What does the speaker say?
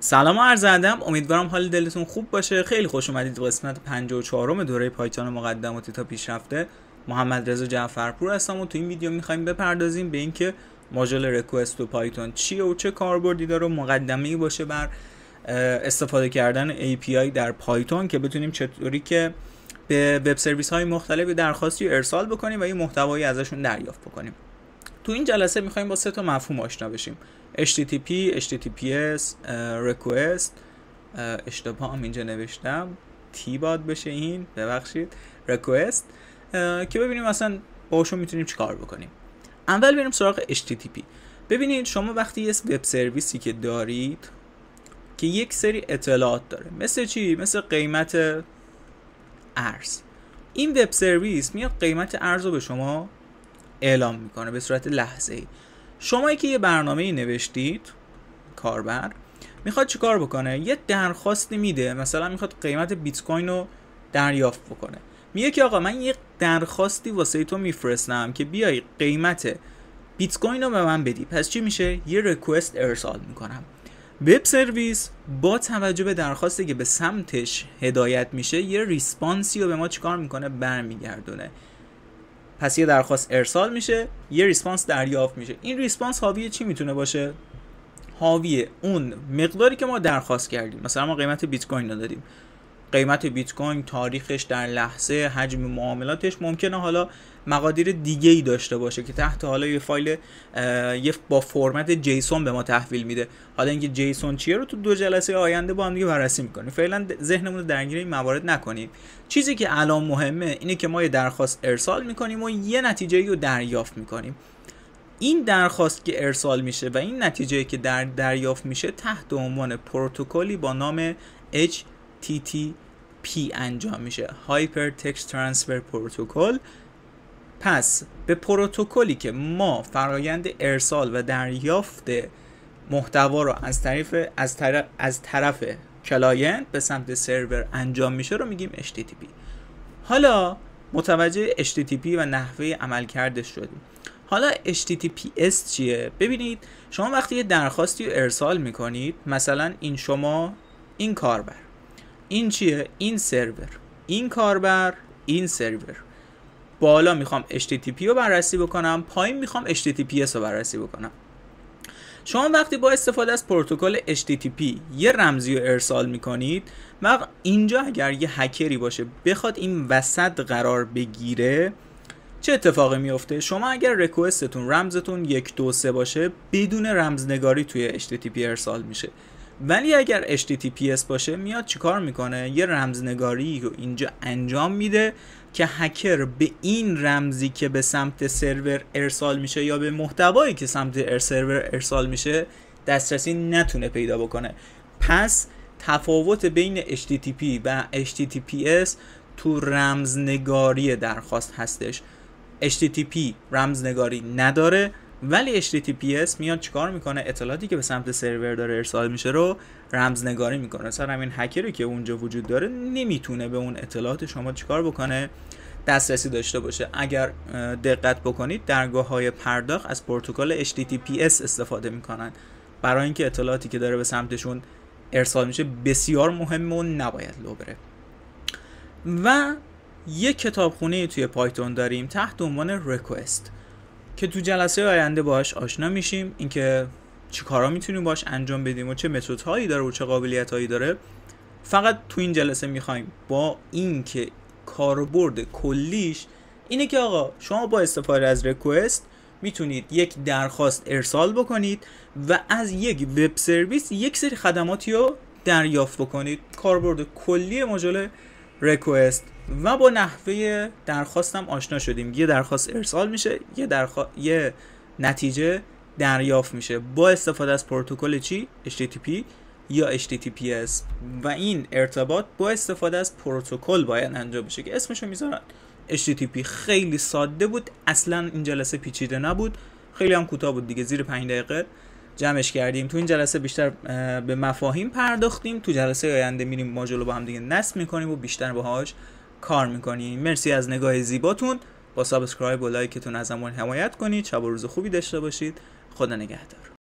سلام و عرض ادب، امیدوارم حال دلتون خوب باشه. خیلی خوش اومدید به قسمت 54 دوره پایتون مقدماتی تا پیشرفته. محمد رضا جعفرپور هستم و تو این ویدیو می‌خوایم بپردازیم به اینکه ماژول ریکوست تو پایتون چیه و چه کاربردی داره و مقدمه‌ای باشه بر استفاده کردن API در پایتون که بتونیم چطوری که به وب سرویس های مختلفی درخواستی ارسال بکنیم و این محتوایی ازشون دریافت بکنیم. تو این جلسه می‌خوایم با 3 تا مفهوم آشنا بشیم: HTTP، HTTPS، request. اشتباه هم اینجا نوشتم، تی باد بشه این، ببخشید، request، که ببینیم اصلا باشون میتونیم چیکار بکنیم. اول بریم سراغ HTTP. ببینید شما وقتی یه وب سرویسی که دارید که یک سری اطلاعات داره، مثل چی؟ مثل قیمت ارز. این وب سرویس میاد قیمت ارز رو به شما اعلام میکنه به صورت لحظه‌ای. شمایی که یه برنامه‌ای نوشتید، کاربر میخواد چیکار بکنه؟ یه درخواستی میده، مثلا میخواد قیمت بیت کوین رو دریافت بکنه. میگه که آقا من یه درخواستی واسه تو میفرستم که بیای قیمت بیت کوین رو به من بدی. پس چی میشه؟ یه ریکوست ارسال میکنم. وب سرویس با توجه به درخواستی که به سمتش هدایت میشه یه ریسپانسی رو به ما چیکار میکنه؟ برمیگردونه. پس یه درخواست ارسال میشه، یه ریسپانس دریافت میشه. این ریسپانس حاوی چی میتونه باشه؟ حاوی اون مقداری که ما درخواست کردیم. مثلا ما قیمت بیت کوین رو دادیم، قیمت بیت کوین، تاریخش در لحظه، حجم معاملاتش، ممکنه حالا مقادیر دیگه ای داشته باشه که تحت حالا یه فایل با فرمت جیسون به ما تحویل میده. حالا اینکه جیسون چیه رو تو 2 جلسه آینده با هم دیگه بررسی میکنیم. فعلا ذهنمون رو درگیر این موارد نکنیم. چیزی که الان مهمه اینه که ما یه درخواست ارسال میکنیم و یه نتیجه‌ای رو دریافت میکنیم. این درخواست که ارسال میشه و این نتیجه‌ای که دریافت میشه تحت عنوان پروتکلی با نام HTTP انجام میشه، Hypertext Transfer Protocol. پس به پروتکلی که ما فرایند ارسال و دریافت محتوا رو از طرف کلاینت به سمت سرور انجام میشه رو میگیم HTTP. حالا متوجه HTTP و نحوه عملکردش شدیم. حالا HTTPS چیه؟ ببینید شما وقتی یه درخواستی رو ارسال میکنید، مثلا این شما، این کاربر، این چیه؟ این سرور، این کاربر، این سرور. بالا میخوام HTTP رو بررسی بکنم، پایین میخوام HTTPS رو بررسی بکنم. شما وقتی با استفاده از پروتکل HTTP یه رمزی رو ارسال میکنید و اینجا اگر یه هکری باشه بخواد این وسط قرار بگیره، چه اتفاقی میفته؟ شما اگر ریکوستتون رمزتون 123 باشه بدون رمزنگاری توی HTTP ارسال میشه، ولی اگر HTTPS باشه میاد چیکار میکنه؟ یه رمزنگاری رو اینجا انجام میده که هکر به این رمزی که به سمت سرور ارسال میشه یا به محتوایی که سمت سرور ارسال میشه دسترسی نتونه پیدا بکنه. پس تفاوت بین HTTP و HTTPS تو رمزنگاری درخواست هستش. HTTP رمزنگاری نداره، ولی HTTPS میاد چیکار میکنه؟ اطلاعاتی که به سمت سرور داره ارسال میشه رو رمزنگاری میکنه. مثلا همین هکری که اونجا وجود داره نمیتونه به اون اطلاعات شما چیکار بکنه؟ دسترسی داشته باشه. اگر دقت بکنید درگاه‌های پرداخت از پروتکل HTTPS استفاده میکنن برای اینکه اطلاعاتی که داره به سمتشون ارسال میشه بسیار مهمه و نباید لو بره. و یک کتابخونه توی پایتون داریم تحت عنوان ریکوست که تو جلسه آینده باهاش آشنا میشیم، اینکه چی کارا میتونیم باهاش انجام بدیم و چه متدهایی داره و چه قابلیتایی داره. فقط تو این جلسه میخوایم با اینکه کاربرد کلیش اینه که آقا شما با استفاده از ریکوست میتونید یک درخواست ارسال بکنید و از یک وب سرویس یک سری خدماتی رو دریافت بکنید. کاربرد کلی ماژول ریکوست و با نحوه درخواستم آشنا شدیم. یه درخواست ارسال میشه، یه نتیجه دریافت میشه با استفاده از پروتکل چی؟ HTTP یا HTTPS. و این ارتباط با استفاده از پروتکل باید انجام بشه که اسمشو میذارن HTTP. خیلی ساده بود، اصلا این جلسه پیچیده نبود، خیلی هم کوتاه بود دیگه، زیر 5 دقیقه جمعش کردیم. تو این جلسه بیشتر به مفاهیم پرداختیم. تو جلسه آینده میریم ماژول رو با هم دیگه نصب میکنیم و بیشتر باهاش کار میکنیم. مرسی از نگاه زیباتون. با سابسکرایب و لایکتون ازمون حمایت کنید. شب و روز خوبی داشته باشید. خدا نگهدار.